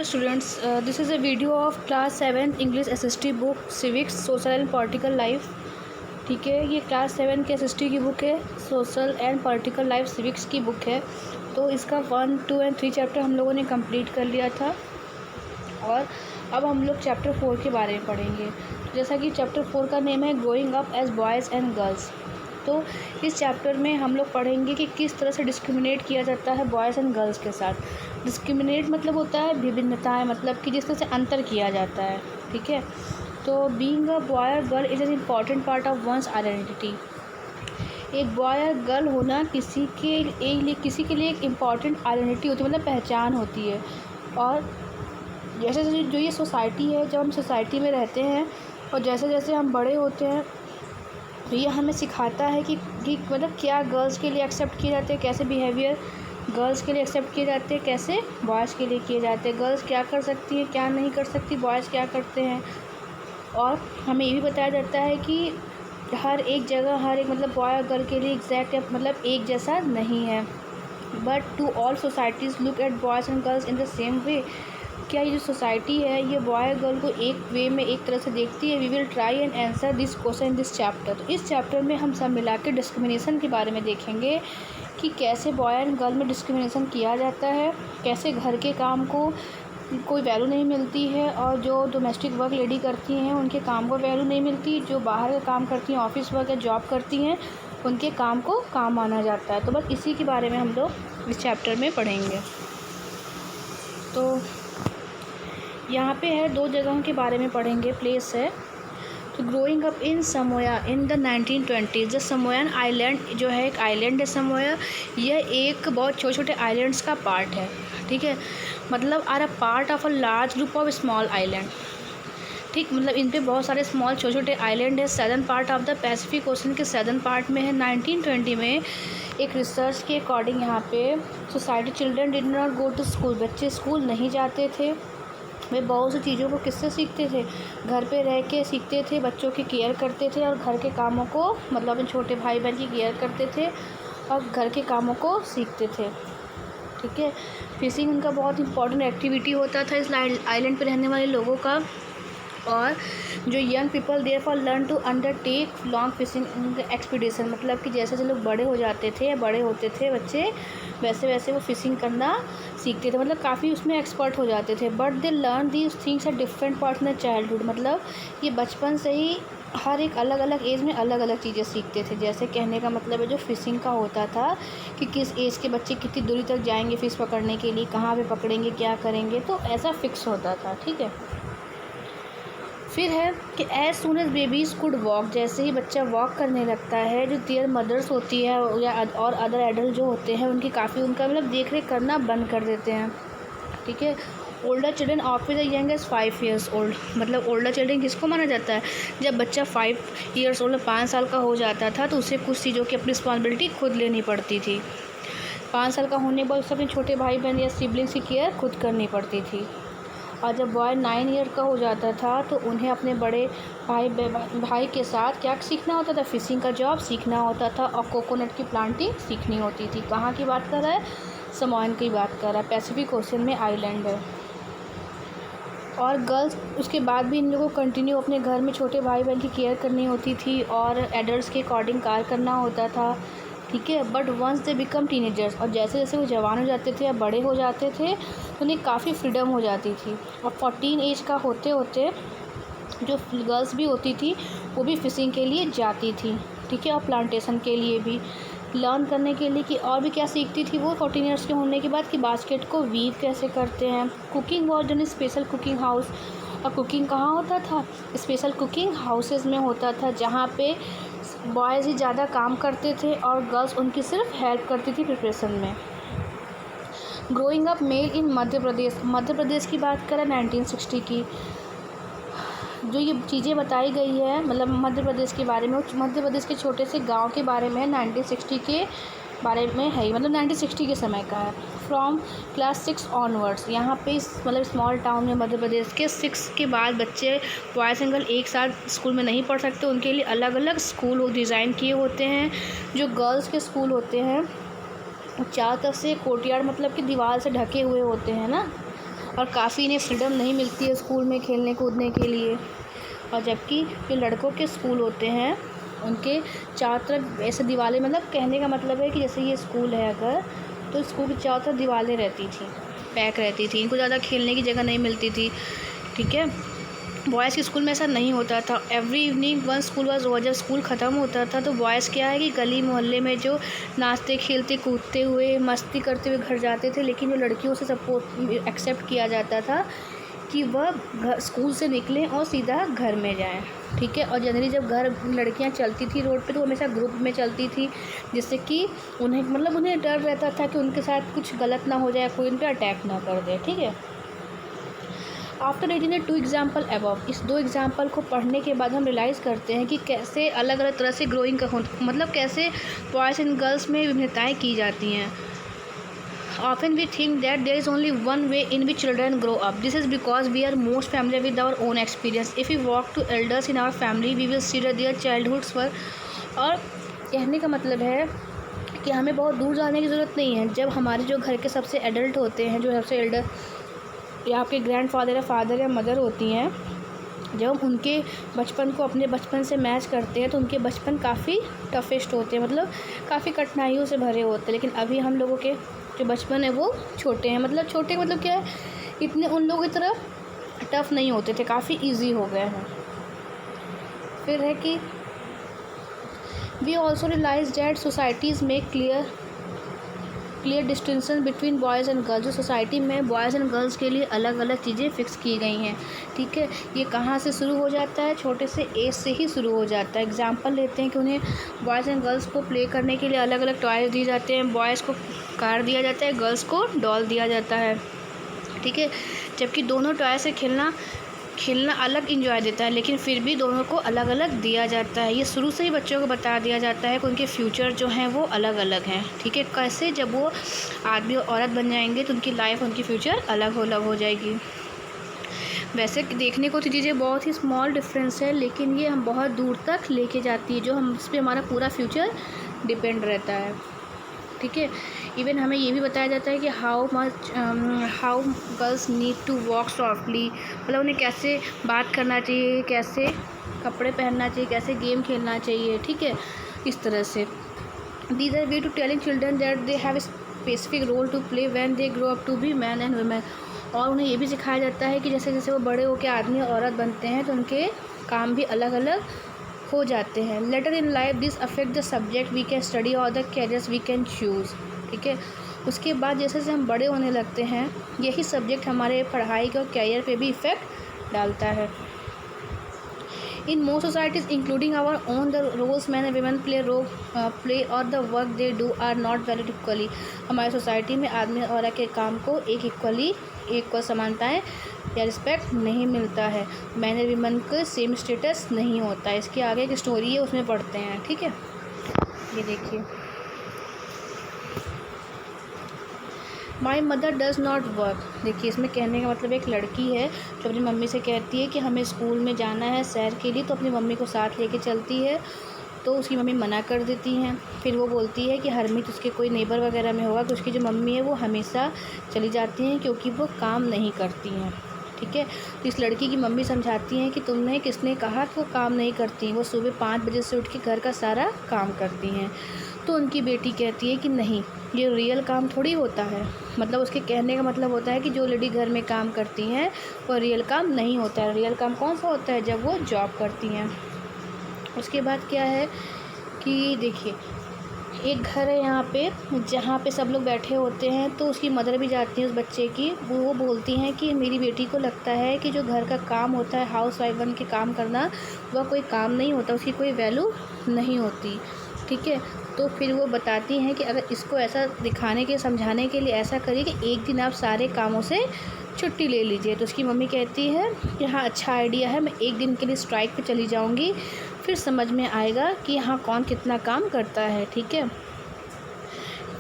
Hello students, this is a video of class 7 English SST book Civics Social and Political Life। ठीक है, ये class 7 के SST की book है, social and political life civics की book है। तो इसका 1, 2 एंड 3 चैप्टर हम लोगों ने कंप्लीट कर लिया था और अब हम लोग चैप्टर 4 के बारे में पढ़ेंगे। जैसा कि चैप्टर 4 का नेम है growing up as boys and girls. तो इस चैप्टर में हम लोग पढ़ेंगे कि किस तरह से डिस्क्रिमिनेट किया जाता है बॉयज़ एंड गर्ल्स के साथ। डिस्क्रिमिनेट मतलब होता है विभिन्नताएं, मतलब कि जिस तरह से अंतर किया जाता है। ठीक है, तो बीइंग अ बॉय और girl is an important part of one's identity. एक बॉय और गर्ल होना किसी के लिए एक इम्पॉर्टेंट आइडेंटिटी होती है, मतलब पहचान होती है। और जैसे जैसे जो ये सोसाइटी है, जब हम सोसाइटी में रहते हैं और जैसे जैसे हम बड़े होते हैं तो ये हमें सिखाता है कि मतलब क्या गर्ल्स के लिए एक्सेप्ट किए जाते हैं, कैसे बिहेवियर गर्ल्स के लिए एक्सेप्ट किए जाते हैं, कैसे बॉयज़ के लिए किए जाते हैं। गर्ल्स क्या कर सकती हैं, क्या नहीं कर सकती, बॉयज़ क्या करते हैं। और हमें ये भी बताया जाता है कि हर एक जगह हर एक मतलब बॉय और गर्ल के लिए एग्जैक्ट मतलब एक जैसा नहीं है। But to all societies look at boys and girls in the same way. क्या ये जो सोसाइटी है ये बॉय और गर्ल को एक वे में एक तरह से देखती है। We will try and answer this question in this chapter. तो इस चैप्टर में हम सब मिला के डिस्क्रिमिनेशन के बारे में देखेंगे कि कैसे बॉय एंड गर्ल में डिस्क्रिमिनेशन किया जाता है, कैसे घर के काम को कोई वैल्यू नहीं मिलती है और जो डोमेस्टिक वर्क लेडी करती हैं उनके काम को वैल्यू नहीं मिलती, जो बाहर का काम करती हैं, ऑफिस वर्क या जॉब करती हैं, उनके काम को काम माना जाता है। तो बस इसी के बारे में हम लोग इस चैप्टर में पढ़ेंगे। तो यहाँ पे है 2 जगहों के बारे में पढ़ेंगे, प्लेस है। तो growing up in Samoa in the 1920s। The Samoan island जो है एक आइलैंड है समोया, यह एक बहुत छोटे छोटे आइलैंड्स का पार्ट है। ठीक है, मतलब are a part of a large group of small island. ठीक, मतलब इन पे बहुत सारे स्मॉल छोटे छोटे आइलैंड है। Southern part of the Pacific ocean के सदर्न पार्ट में है। 1920 में एक रिसर्च के अकॉर्डिंग यहाँ पे society children did not go to school. बच्चे स्कूल नहीं जाते थे। वे बहुत सी चीज़ों को किससे सीखते थे, घर पे रह के सीखते थे, बच्चों की केयर करते थे और घर के कामों को मतलब अपने छोटे भाई बहन की केयर करते थे और घर के कामों को सीखते थे। ठीक है, फिशिंग उनका बहुत इंपॉर्टेंट एक्टिविटी होता था इस आइलैंड पे रहने वाले लोगों का। और जो young people there for learn to undertake long fishing expedition, मतलब कि जैसे जैसे लोग बड़े हो जाते थे या बड़े होते थे बच्चे, वैसे वैसे वो फिशिंग करना सीखते थे, मतलब काफ़ी उसमें एक्सपर्ट हो जाते थे। But they learn these things at different parts in childhood, मतलब ये बचपन से ही हर एक अलग अलग एज में अलग अलग चीज़ें सीखते थे। जैसे कहने का मतलब है जो फिशिंग का होता था कि किस एज के बच्चे कितनी दूरी तक जाएंगे फ़िश पकड़ने के लिए, कहाँ पे पकड़ेंगे, क्या करेंगे, तो ऐसा फिक्स होता था। ठीक है, फिर है कि as soon as babies could walk, जैसे ही बच्चा वॉक करने लगता है, जो देयर मदर्स होती है या और अदर एडल्ट जो होते हैं उनकी काफ़ी उनका मतलब देख रेख करना बंद कर देते हैं। ठीक है, older children of the young age 5 years old, मतलब ओल्डर चिल्ड्रन किसको माना जाता है, जब बच्चा 5 years ओल्ड 5 साल का हो जाता था तो उसे कुछ चीज़ों की अपनी रिस्पॉन्सिबिलिटी खुद लेनी पड़ती थी। 5 साल का होने पर उसे अपने छोटे भाई बहन या सिबलिंग्स की केयर खुद करनी पड़ती थी। और जब बॉय 9 ईयर का हो जाता था तो उन्हें अपने बड़े भाई के साथ क्या सीखना होता था, फिशिंग का जॉब सीखना होता था और कोकोनट की प्लांटिंग सीखनी होती थी। कहाँ की बात कर रहा है, समोयन की बात कर रहा है, पैसिफिक ओशन में आइलैंड है। और गर्ल्स उसके बाद भी इन लोगों को कंटिन्यू अपने घर में छोटे भाई बहन की केयर करनी होती थी और एडल्ट्स के अकॉर्डिंग कार्य करना होता था। ठीक है, but once they become teenagers, और जैसे जैसे वो जवान हो जाते थे या बड़े हो जाते थे तो उन्हें काफ़ी फ्रीडम हो जाती थी। और 14 एज का होते होते जो गर्ल्स भी होती थी वो भी फिशिंग के लिए जाती थी। ठीक है, और प्लांटेशन के लिए भी लर्न करने के लिए कि और भी क्या सीखती थी वो 14 ईयर्स के होने के बाद, कि बास्केट को वीव कैसे करते हैं। Cooking was done special cooking house, और कुकिंग कहाँ होता था, स्पेशल कुकिंग हाउसेज में होता था जहाँ पे बॉयज़ ही ज़्यादा काम करते थे और गर्ल्स उनकी सिर्फ हेल्प करती थी प्रिपरेशन में। ग्रोइंग अप मेल इन मध्य प्रदेश की बात करें 1960 की, जो ये चीज़ें बताई गई है मतलब मध्य प्रदेश के बारे में, मध्य प्रदेश के छोटे से गांव के बारे में 1960 के बारे में है, मतलब 1960 के समय का है। फ्रॉम क्लास 6 ऑनवर्ड्स, यहाँ पे मतलब स्मॉल टाउन में मध्य प्रदेश के 6 के बाद बच्चे बॉयज़ एंड गर्ल एक साथ स्कूल में नहीं पढ़ सकते, उनके लिए अलग अलग स्कूल डिज़ाइन किए होते हैं। जो गर्ल्स के स्कूल होते हैं चारों तरफ से कोर्टयार्ड मतलब कि दीवार से ढके हुए होते हैं ना, और काफ़ी इन्हें फ्रीडम नहीं मिलती है स्कूल में खेलने कूदने के लिए। और जबकि जो लड़कों के स्कूल होते हैं उनके चारों तरफ ऐसे दीवारें, मतलब कहने का मतलब है कि जैसे ये स्कूल है अगर, तो स्कूल की चारों तरफ दीवारें रहती थी, पैक रहती थी, इनको ज़्यादा खेलने की जगह नहीं मिलती थी। ठीक है, बॉयज़ के स्कूल में ऐसा नहीं होता था। Every evening one school was over, जब स्कूल ख़त्म होता था तो बॉयज़ क्या है कि गली मोहल्ले में जो नाचते खेलते कूदते हुए मस्ती करते हुए घर जाते थे, लेकिन जो लड़कियों से सपोर्ट एक्सेप्ट किया जाता था कि वह स्कूल से निकलें और सीधा घर में जाएं। ठीक है, और जनरली जब घर लड़कियां चलती थी रोड पे तो हमेशा ग्रुप में चलती थी, जिससे कि उन्हें डर रहता था कि उनके साथ कुछ गलत ना हो जाए, कोई उन पर अटैक ना कर दे। ठीक है, आफ्टर रीडिंग 2 एग्जाम्पल अबव, इस 2 एग्जाम्पल को पढ़ने के बाद हम रियलाइज़ करते हैं कि कैसे अलग अलग तरह से ग्रोइंग का मतलब कैसे बॉयज़ एंड गर्ल्स में विभिन्नताएँ की जाती हैं। Often we think that there is only one way in which children grow up. This is because we are most familiar with our own experience. If we walk to elders in our family, we will see that their childhoods were. और कहने का मतलब है कि हमें बहुत दूर जाने की ज़रूरत नहीं है। जब हमारे जो घर के सबसे एडल्ट होते हैं, जो सबसे एल्डर या आपके ग्रैंडफादर या फादर या मदर होती हैं, जब हम उनके बचपन को अपने बचपन से मैच करते हैं तो उनके बचपन काफ़ी टफेस्ट होते हैं, मतलब काफ़ी कठिनाइयों से भरे होते हैं। लेकिन अभी हम लोगों के जो बचपन है वो छोटे हैं, मतलब छोटे मतलब क्या है, इतने उन लोगों की तरह टफ़ नहीं होते थे, काफ़ी इजी हो गए हैं। फिर है कि we also realise that societies make clear distinction between boys and girls. जो सोसाइटी में बॉयज़ एंड गर्ल्स के लिए अलग अलग चीज़ें फ़िक्स की गई हैं। ठीक है, ये कहाँ से शुरू हो जाता है, छोटे से एज से ही शुरू हो जाता है। एग्जांपल लेते हैं कि उन्हें बॉयज़ एंड गर्ल्स को प्ले करने के लिए अलग अलग टॉयज़ दिए जाते हैं। बॉयज़ को कार दिया जाता है, गर्ल्स को डॉल दिया जाता है। ठीक है, जबकि दोनों टॉय से खेलना अलग इंजॉय देता है, लेकिन फिर भी दोनों को अलग अलग दिया जाता है। ये शुरू से ही बच्चों को बता दिया जाता है कि उनके फ्यूचर जो हैं वो अलग अलग हैं। ठीक है, कैसे जब वो आदमी और औरत बन जाएंगे तो उनकी लाइफ, उनकी फ्यूचर अलग हो जाएगी। वैसे देखने को तो चीज़ें बहुत ही स्मॉल डिफरेंस है, लेकिन ये हम बहुत दूर तक लेके जाती है, जो हम इस पर हमारा पूरा फ्यूचर डिपेंड रहता है। ठीक है, इवन हमें ये भी बताया जाता है कि how girls need to walk softly, मतलब उन्हें कैसे बात करना चाहिए, कैसे कपड़े पहनना चाहिए, कैसे गेम खेलना चाहिए। ठीक है, इस तरह से these are way to telling children that they have a specific role to play when they grow up to be man and women. और उन्हें ये भी सिखाया जाता है कि जैसे जैसे वो बड़े होकर आदमी और औरत बनते हैं तो उनके काम भी अलग अलग हो जाते हैं। Later in life this affect the subject we can study और the careers we can choose. ठीक है, उसके बाद जैसे जैसे हम बड़े होने लगते हैं यही सब्जेक्ट हमारे पढ़ाई के और कैरियर पे भी इफ़ेक्ट डालता है। In most societies including our own the roles men and women play और the work they do are not valued equally. हमारी सोसाइटी में आदमी और औरत के काम को इक्वल समानताएँ या रिस्पेक्ट नहीं मिलता है। मैन एंड वीमेन को सेम स्टेटस नहीं होता है। इसके आगे एक स्टोरी है, उसमें पढ़ते हैं। ठीक है, ये देखिए, my mother does not work. देखिए, इसमें कहने का मतलब एक लड़की है जो अपनी मम्मी से कहती है कि हमें स्कूल में जाना है सैर के लिए, तो अपनी मम्मी को साथ लेके चलती है, तो उसकी मम्मी मना कर देती हैं। फिर वो बोलती है कि हरमीत उसके कोई नेबर वगैरह में होगा, कि उसकी जो मम्मी है वो हमेशा चली जाती हैं क्योंकि वो काम नहीं करती हैं। ठीक है, तो इस लड़की की मम्मी समझाती हैं कि तुमने किसने कहा कि वो काम नहीं करती, वो सुबह 5 बजे से उठ के घर का सारा काम करती हैं। तो उनकी बेटी कहती है कि नहीं, ये रियल काम थोड़ी होता है। मतलब उसके कहने का मतलब होता है कि जो लेडी घर में काम करती हैं वो रियल काम नहीं होता है। रियल काम कौन सा होता है, जब वो जॉब करती हैं। उसके बाद क्या है कि देखिए, एक घर है यहाँ पे जहाँ पे सब लोग बैठे होते हैं, तो उसकी मदर भी जाती है उस बच्चे की। वो बोलती हैं कि मेरी बेटी को लगता है कि जो घर का काम होता है, हाउस वाइफ बन के काम करना, वह कोई काम नहीं होता, उसकी कोई वैल्यू नहीं होती। ठीक है, तो फिर वो बताती हैं कि अगर इसको ऐसा दिखाने के समझाने के लिए ऐसा करिए कि एक दिन आप सारे कामों से छुट्टी ले लीजिए। तो उसकी मम्मी कहती है कि हाँ, अच्छा आइडिया है, मैं एक दिन के लिए स्ट्राइक पे चली जाऊँगी, फिर समझ में आएगा कि हाँ कौन कितना काम करता है। ठीक है,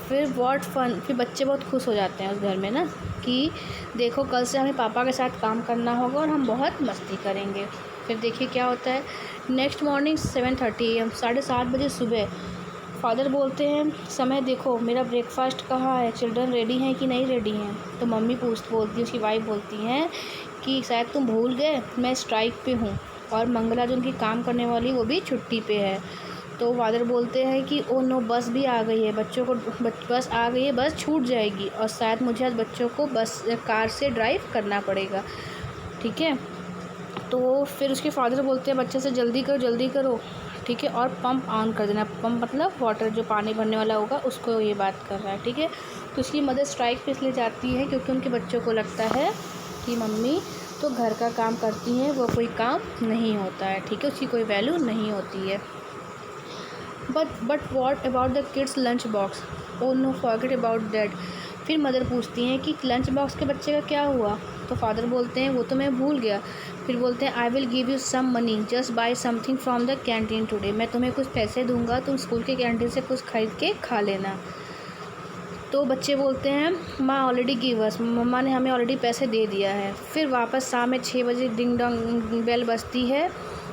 फिर व्हाट फन, फिर बच्चे बहुत खुश हो जाते हैं उस घर में ना, कि देखो कल से हमें पापा के साथ काम करना होगा और हम बहुत मस्ती करेंगे। फिर देखिए क्या होता है, नेक्स्ट मॉर्निंग 7:30 AM, 7:30 बजे सुबह फादर बोलते हैं समय देखो, मेरा ब्रेकफास्ट कहाँ है, चिल्ड्रन रेडी हैं कि नहीं रेडी हैं। तो मम्मी बोलती है, उसकी वाइफ बोलती हैं कि शायद तुम भूल गए, मैं स्ट्राइक पे हूँ और मंगला जो उनकी काम करने वाली वो भी छुट्टी पे है। तो फादर बोलते हैं कि ओ नो, बस भी आ गई है, बच्चों को बस आ गई है, बस छूट जाएगी और शायद मुझे आज बच्चों को कार से ड्राइव करना पड़ेगा। ठीक है, तो फिर उसके फादर बोलते हैं बच्चे से जल्दी करो, ठीक है, और पंप ऑन कर देना। पंप मतलब वाटर, जो पानी भरने वाला होगा उसको ये बात कर रहा है। ठीक है, तो उसकी मदर स्ट्राइक पे इसलिए जाती है क्योंकि उनके बच्चों को लगता है कि मम्मी तो घर का काम करती हैं, वो कोई काम नहीं होता है। ठीक है, उसकी कोई वैल्यू नहीं होती है। But what about the kids lunch box, oh no forget about that. फिर मदर पूछती हैं कि लंच बॉक्स के बच्चे का क्या हुआ। तो फादर बोलते हैं वो तो मैं भूल गया। फिर बोलते हैं I will give you some money, just buy something from the canteen today. मैं तुम्हें कुछ पैसे दूंगा, तुम स्कूल के कैंटीन से कुछ खरीद के खा लेना। तो बच्चे बोलते हैं माँ ऑलरेडी गिव अस, मम्मा ने हमें ऑलरेडी पैसे दे दिया है। फिर वापस शाम में 6 बजे डिंग डोंग बेल बजती है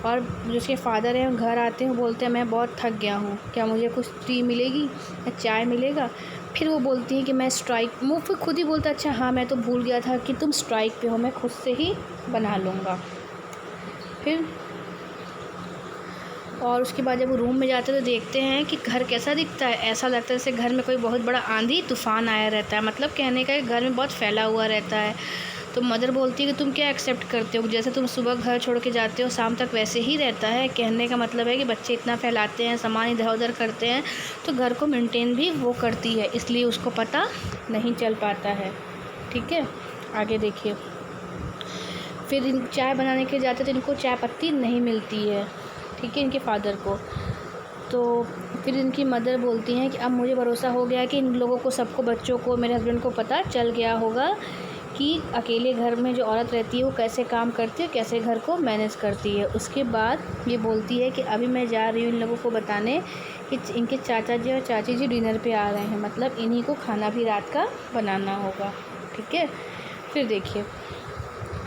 और जिसके फादर हैं घर आते हैं, बोलते हैं मैं बहुत थक गया हूँ, क्या मुझे कुछ टी मिलेगी या चाय मिलेगा। फिर वो बोलती हैं कि मैं स्ट्राइक, वो फिर खुद ही बोलता अच्छा हाँ मैं तो भूल गया था कि तुम स्ट्राइक पे हो, मैं खुद से ही बना लूँगा। फिर और उसके बाद जब वो रूम में जाते हैं तो देखते हैं कि घर कैसा दिखता है। ऐसा लगता है जैसे घर में कोई बहुत बड़ा आंधी तूफ़ान आया रहता है, मतलब कहने का घर में बहुत फैला हुआ रहता है। तो मदर बोलती है कि तुम क्या एक्सेप्ट करते हो, जैसे तुम सुबह घर छोड़ के जाते हो शाम तक वैसे ही रहता है। कहने का मतलब है कि बच्चे इतना फैलाते हैं, सामान इधर उधर करते हैं, तो घर को मेंटेन भी वो करती है, इसलिए उसको पता नहीं चल पाता है। ठीक है, आगे देखिए। फिर चाय बनाने के जाते तो इनको चाय पत्ती नहीं मिलती है। ठीक है, इनके फादर को। तो फिर इनकी मदर बोलती हैं कि अब मुझे भरोसा हो गया कि इन लोगों को, सबको, बच्चों को, मेरे हस्बैंड को पता चल गया होगा कि अकेले घर में जो औरत रहती है वो कैसे काम करती है, कैसे घर को मैनेज करती है। उसके बाद ये बोलती है कि अभी मैं जा रही हूँ इन लोगों को बताने कि इनके चाचा जी और चाची जी डिनर पे आ रहे हैं, मतलब इन्हीं को खाना भी रात का बनाना होगा। ठीक है, फिर देखिए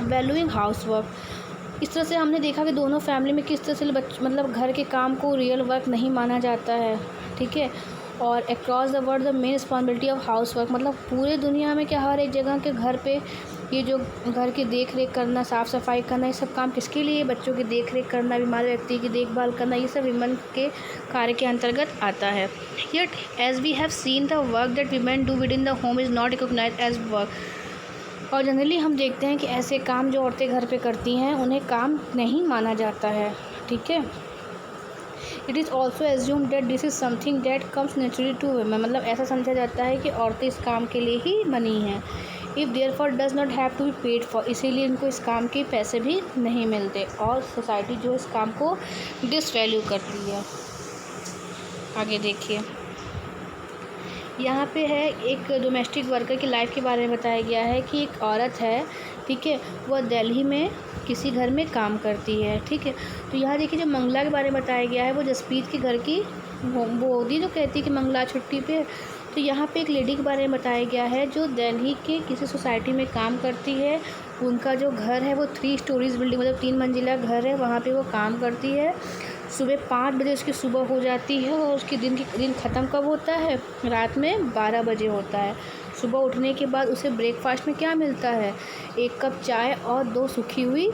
वैल्यूइंग हाउस वर्क। इस तरह से हमने देखा कि दोनों फैमिली में किस तरह से मतलब घर के काम को रियल वर्क नहीं माना जाता है। ठीक है, और across the world the main responsibility of house work, मतलब पूरे दुनिया में क्या हर एक जगह के घर पे ये जो घर की देख रेख करना, साफ़ सफाई करना, ये सब काम किसके लिए, बच्चों की देख रेख करना, बीमार व्यक्ति की देखभाल करना, ये सब विमेन के कार्य के अंतर्गत आता है। Yet as we have seen the work that women do within the home is not recognised as work. और जनरली हम देखते हैं कि ऐसे काम जो औरतें घर पे करती हैं उन्हें काम नहीं माना जाता है। ठीक है, it is also assume that this is something that comes naturally to women, मतलब ऐसा समझा जाता है कि औरतें इस काम के लिए ही बनी हैं। If therefore does not have to be paid for, इसीलिए इनको इस काम के पैसे भी नहीं मिलते और सोसाइटी जो इस काम को डिसवैल्यू करती है। आगे देखिए, यहाँ पे है एक डोमेस्टिक वर्कर की लाइफ के बारे में बताया गया है कि एक औरत है, ठीक है, वह दिल्ली में किसी घर में काम करती है। ठीक है, तो यहाँ देखिए जो मंगला के बारे में बताया गया है वो जसप्रीत के घर की वो होती जो कहती है कि मंगला छुट्टी पे। तो यहाँ पे एक लेडी के बारे में बताया गया है जो दिल्ली के किसी सोसाइटी में काम करती है। उनका जो घर है वो 3 स्टोरीज बिल्डिंग, मतलब 3 मंजिला घर है, वहाँ पे वो काम करती है। सुबह 5 बजे उसकी सुबह हो जाती है और उसकी दिन ख़त्म कब होता है, रात में 12 बजे होता है। सुबह उठने के बाद उसे ब्रेकफास्ट में क्या मिलता है, 1 कप चाय और 2 सूखी हुई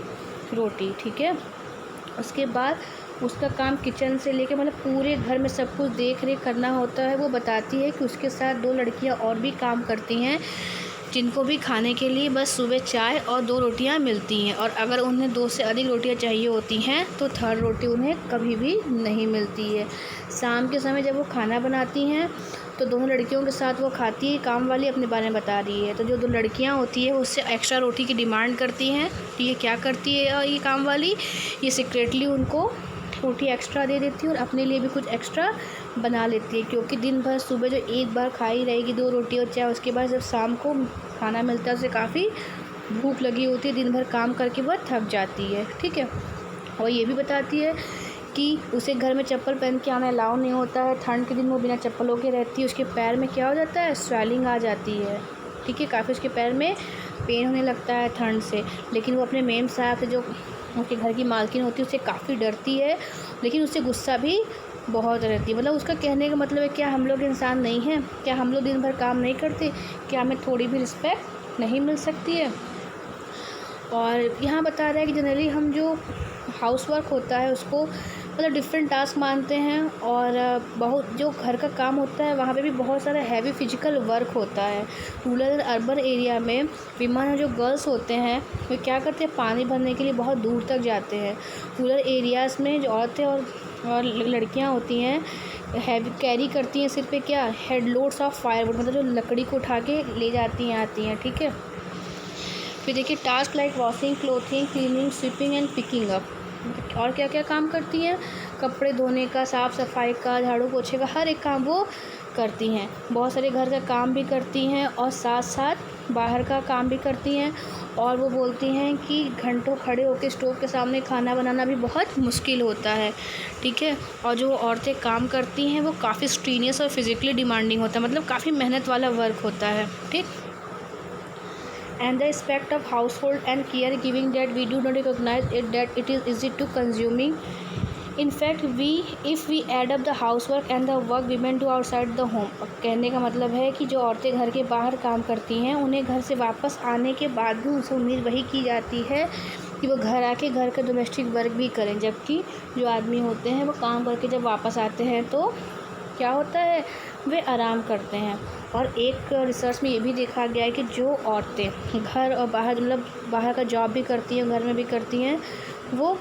रोटी। ठीक है, उसके बाद उसका काम किचन से लेके मतलब पूरे घर में सब कुछ देख रेख करना होता है। वो बताती है कि उसके साथ 2 लड़कियां और भी काम करती हैं जिनको भी खाने के लिए बस सुबह चाय और 2 रोटियां मिलती हैं, और अगर उन्हें 2 से अधिक रोटियां चाहिए होती हैं तो 3rd रोटी उन्हें कभी भी नहीं मिलती है। शाम के समय जब वो खाना बनाती हैं तो दोनों लड़कियों के साथ वो खाती है। काम वाली अपने बारे में बता रही है, तो जो 2 लड़कियां होती है उससे एक्स्ट्रा रोटी की डिमांड करती हैं। तो ये क्या करती है, ये काम वाली ये सीक्रेटली उनको रोटी एक्स्ट्रा दे देती है और अपने लिए भी कुछ एक्स्ट्रा बना लेती है, क्योंकि दिन भर सुबह जो एक बार खाई रहेगी 2 रोटी और चाय, उसके बाद जब शाम को खाना मिलता है उसे काफ़ी भूख लगी होती है, दिन भर काम करके वह थक जाती है। ठीक है, और ये भी बताती है कि उसे घर में चप्पल पहन के आना अलाउ नहीं होता है। ठंड के दिन वो बिना चप्पलों के रहती है। उसके पैर में क्या हो जाता है, स्वेलिंग आ जाती है। ठीक है, काफ़ी उसके पैर में पेन होने लगता है ठंड से, लेकिन वो अपने मेम साहब से जो उनके घर की मालकिन होती है उससे काफ़ी डरती है, लेकिन उससे गुस्सा भी बहुत रहती है। मतलब उसका कहने का मतलब है, क्या हम लोग इंसान नहीं हैं? क्या हम लोग दिन भर काम नहीं करते? क्या हमें थोड़ी भी रिस्पेक्ट नहीं मिल सकती है? और यहाँ बता रहा है कि जनरली हम जो हाउस वर्क होता है उसको मतलब डिफरेंट टास्क मानते हैं, और बहुत जो घर का काम होता है वहाँ पे भी बहुत सारा हैवी फिजिकल वर्क होता है। रूरल एंड अर्बन एरिया में विमेन जो गर्ल्स होते हैं वे क्या करते हैं, पानी भरने के लिए बहुत दूर तक जाते हैं। रूरल एरियाज़ में जो औरतें और लड़कियाँ होती हैं हैवी कैरी करती हैं सिर पे क्या, हेड लोड्स ऑफ फायरवुड, मतलब जो लकड़ी को उठा के ले जाती हैं आती हैं, ठीक है। फिर देखिए task like washing, clothing, cleaning, sweeping and picking up, और क्या क्या काम करती हैं, कपड़े धोने का, साफ़ सफाई का, झाड़ू पोछे का, हर एक काम वो करती हैं। बहुत सारे घर का काम भी करती हैं और साथ साथ बाहर का काम भी करती हैं। और वो बोलती हैं कि घंटों खड़े होकर स्टोव के सामने खाना बनाना भी बहुत मुश्किल होता है, ठीक है। और जो औरतें काम करती हैं वो काफ़ी स्ट्रीनियस और फिज़िकली डिमांडिंग होता है, मतलब काफ़ी मेहनत वाला वर्क होता है, ठीक। And the aspect of household and caregiving that we do not recognize it, that it is easy to consuming. In fact, if we add up the housework and the work women do outside the home, कहने का मतलब है कि जो औरतें घर के बाहर काम करती हैं उन्हें घर से वापस आने के बाद भी उनसे उम्मीद वही की जाती है कि वो घर आके घर का डोमेस्टिक वर्क भी करें, जबकि जो आदमी होते हैं वो काम करके जब वापस आते हैं तो क्या होता है, वे आराम करते हैं। और एक रिसर्च में ये भी देखा गया है कि जो औरतें घर और बाहर मतलब बाहर का जॉब भी करती हैं घर में भी करती हैं, वो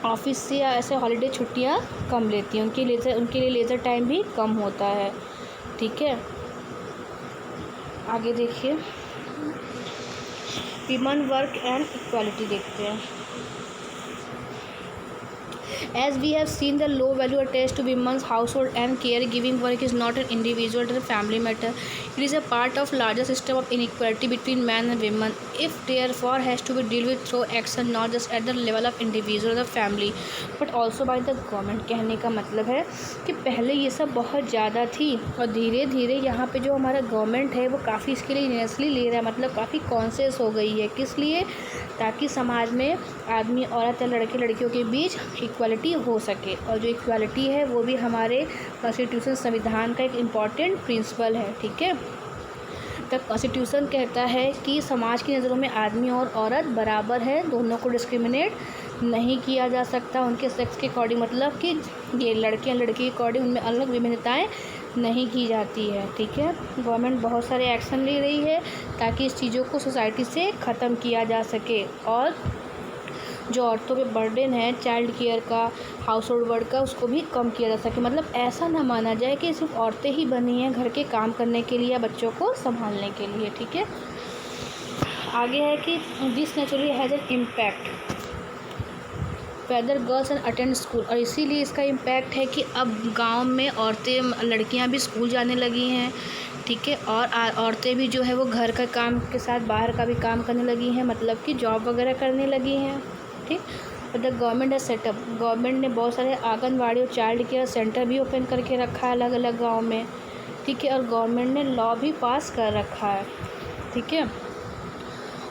ऑफिस से या ऐसे हॉलीडे छुट्टियां कम लेती हैं, उनके लिए लेज़र टाइम भी कम होता है, ठीक है। आगे देखिए विमेन वर्क एंड इक्वालिटी देखते हैं। As we have seen, the low value attached to women's household and caregiving work is not an individual or family matter. It is a part of larger system of inequality between men and women. It therefore has to be dealt with through action, not just at the level of individual or the family, but also by the government. कहने का मतलब है कि पहले ये सब बहुत ज़्यादा थी और धीरे धीरे यहाँ पे जो हमारा गवर्नमेंट है वो काफ़ी इसके लिए सीरियसली ले रहा है, मतलब काफ़ी कॉन्शियस हो गई है। किस लिए? ताकि समाज में आदमी औरत या लड़के लड़कियों के बीच इक्वालिटी हो सके। और जो इक्वालिटी है वो भी हमारे कॉन्स्टिट्यूशन संविधान का एक इम्पॉर्टेंट प्रिंसिपल है, ठीक है। द कॉन्स्टिट्यूशन कहता है कि समाज की नज़रों में आदमी और औरत बराबर है, दोनों को डिस्क्रिमिनेट नहीं किया जा सकता उनके सेक्स के अकॉर्डिंग, मतलब कि ये लड़के या लड़की के अकॉर्डिंग उनमें अलग विभिन्नताएँ नहीं की जाती है, ठीक है। गवर्नमेंट बहुत सारे एक्शन ले रही है ताकि इस चीज़ों को सोसाइटी से ख़त्म किया जा सके। और जो औरतों पे बर्डन है चाइल्ड केयर का, हाउस होल्ड वर्क का, उसको भी कम किया जा सके। मतलब ऐसा ना माना जाए कि सिर्फ औरतें ही बनी हैं घर के काम करने के लिए या बच्चों को संभालने के लिए, ठीक है। आगे है कि this naturally has an impact whether girls and attend school, और इसीलिए इसका इम्पैक्ट है कि अब गांव में औरतें लड़कियां भी स्कूल जाने लगी हैं, ठीक है। और औरतें भी जो है वो घर का काम के साथ बाहर का भी काम करने लगी हैं, मतलब कि जॉब वगैरह करने लगी हैं, ठीक। और द गवर्नमेंट है सेटअप, गवर्नमेंट ने बहुत सारे आंगनवाड़ी और चाइल्ड केयर सेंटर भी ओपन करके रखा है अलग अलग गाँव में, ठीक है। और गवर्नमेंट ने लॉ भी पास कर रखा है, ठीक है।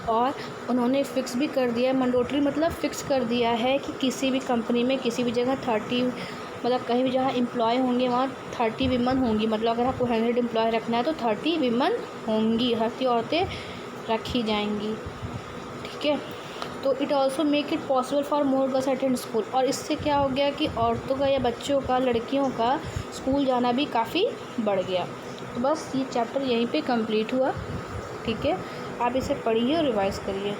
और उन्होंने फ़िक्स भी कर दिया है, मैंडेटरी मतलब फ़िक्स कर दिया है कि किसी भी कंपनी में किसी भी जगह 30 मतलब कहीं भी जहाँ एम्प्लॉय होंगे वहाँ 30 विमन होंगी। मतलब अगर आपको 100 एम्प्लॉय रखना है तो 30 विमन होंगी, 30 औरतें रखी जाएंगी, ठीक है। तो it also make it possible for more girls attend school, और इससे क्या हो गया कि औरतों का या बच्चों का, लड़कियों का स्कूल जाना भी काफ़ी बढ़ गया। तो बस ये चैप्टर यहीं पे कंप्लीट हुआ, ठीक है। आप इसे पढ़िए और रिवाइज़ करिए।